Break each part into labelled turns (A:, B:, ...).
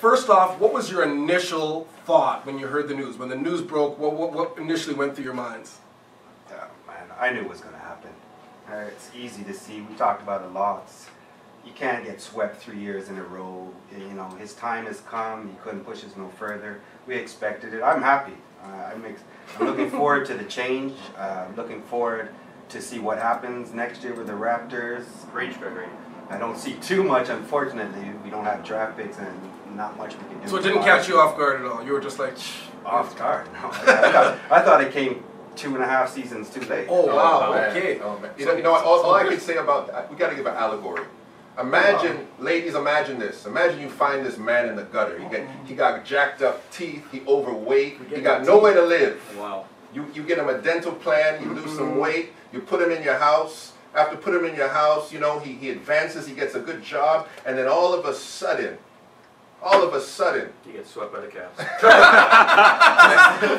A: first off, what was your initial thought when you heard the news? When the news broke, what initially went through your minds?
B: Man, I knew it was going to happen. It's easy to see. We talked about it a lot. You can't get swept 3 years in a row. You know, his time has come. He couldn't push us no further. We expected it. I'm happy. I'm looking forward to the change. I'm looking forward to see what happens next year with the Raptors.
C: Great, Gregory.
B: I don't see too much, unfortunately. We don't have draft picks and not much we can do.
A: So it didn't catch you off guard at all? You were just like...
B: Off guard? No. I thought it came 2.5 seasons too late.
A: Oh, wow.
D: Man.
A: Okay.
D: Oh, man. You know what? All I can say about that, we got to give an allegory. Imagine, ladies, imagine this. Imagine you find this man in the gutter. He got jacked up teeth, he overweight, he got nowhere to live.
C: Wow.
D: You get him a dental plan, you lose some weight, you put him in your house. After put him in your house, you know, he advances, he gets a good job, and then all of a sudden,
C: You get swept by the Cavs.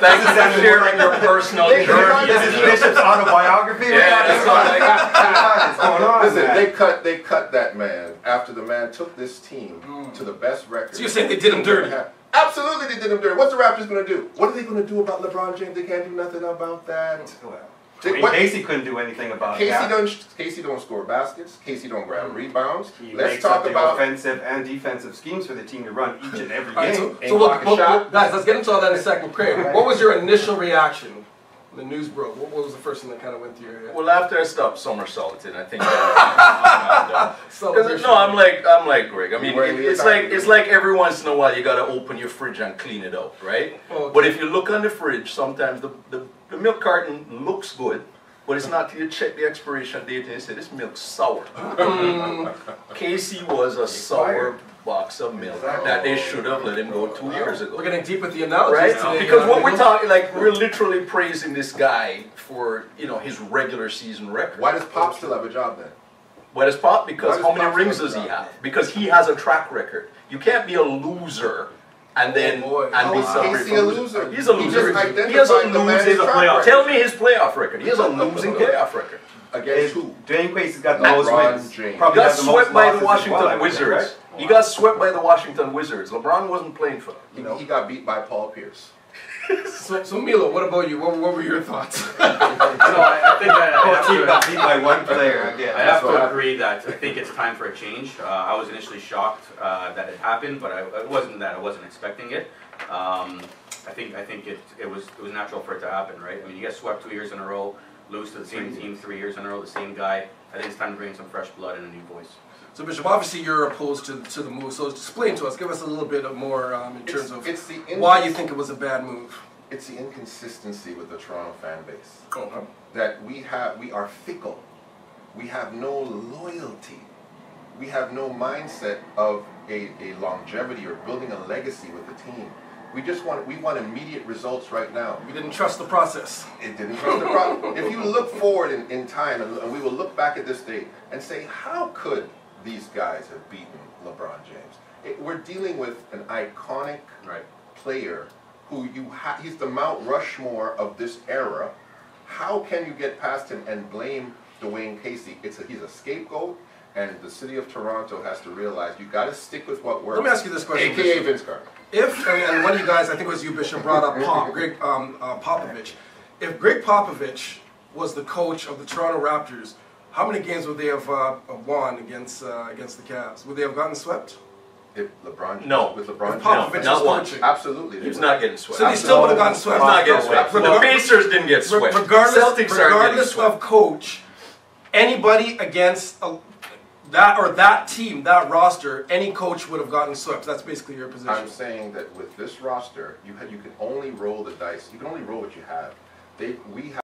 E: Thanks for sharing your personal journey.
B: This is Bishop's autobiography.
E: Yeah, that's
B: what's going on.
D: Listen, they cut that man after the man took this team to the best record.
A: So you're saying they did him dirty?
D: Absolutely, they did him dirty. What's the Raptors going to do? What are they going to do about LeBron James? They can't do nothing about that.
B: Casey couldn't do anything about that.
D: Casey don't score baskets. Casey don't grab rebounds.
B: Let's talk about offensive and defensive schemes for the team to run each and every game.
A: Guys, let's get into all that in a second. Craig, what was your initial reaction when the news broke? What was the first thing that kind of went through your head?
E: Well, after I stopped somersaulting, I think.
A: No,
E: I'm like Greg. I mean, it's like every once in a while you gotta open your fridge and clean it out, right?
A: Okay.
E: But if you look on the fridge, sometimes the milk carton looks good, but it's not till you check the expiration date and you say this milk's sour. Casey was a sour box of milk that they should have let him go 2 years ago.
A: We're getting deep with the analogies today.
E: Because what we're talking, like, we're literally praising this guy for, you know, his regular season record.
D: Why does Pop still have a job then?
E: Why does Pop? Because how many rings does he have? Because he has a track record. You can't be a loser and then be celebrated.
D: Casey a loser?
E: He's a loser. He has a losing playoff. Tell me his playoff record. He has a losing playoff record.
D: Against who?
B: Dwane Casey's got the most wins.
E: He got swept by the Washington Wizards. He got swept by the Washington Wizards. LeBron wasn't playing for them.
D: He got beat by Paul Pierce.
A: So Milo, what about you? What were your thoughts?
C: I think
B: Both teams got beat by one player again.
C: I have to agree that I think it's time for a change. I was initially shocked that it happened, but it wasn't that I wasn't expecting it. I think it was natural for it to happen, right? I mean, you get swept 2 years in a row, lose to the same team 3 years in a row, the same guy. I think it's time to bring some fresh blood and a new voice.
A: So Bishop, obviously you're opposed to the move, so explain to us, give us a little bit more in terms of why you think it was a bad move.
D: It's the inconsistency with the Toronto fan base.
A: Okay.
D: That we are fickle. We have no loyalty. We have no mindset of a longevity or building a legacy with the team. We want immediate results right now.
A: We didn't trust the process.
D: It didn't trust the process. If you look forward in time, and we will look back at this day and say, how could these guys have beaten LeBron James? We're dealing with an iconic player who he's the Mount Rushmore of this era. How can you get past him and blame Dwane Casey? He's a scapegoat, and the city of Toronto has to realize you got to stick with what works.
A: Let me ask you this question,
D: AKA
A: Bishop.
D: Vince Carter.
A: If, and one of you guys, I think it was you, Bishop, brought up Greg Popovich. If Greg Popovich was the coach of the Toronto Raptors, how many games would they have won against the Cavs? Would they have gotten swept?
D: If LeBron,
E: with
D: LeBron,
A: Popovich was coaching.
D: Absolutely,
E: he was not getting swept.
A: So they still would have gotten swept.
E: He's not getting swept. The Pacers didn't get swept.
A: Regardless of coach, anybody against that team, that roster, any coach would have gotten swept. That's basically your position.
D: I'm saying that with this roster, you can only roll the dice. You can only roll what you have. We have.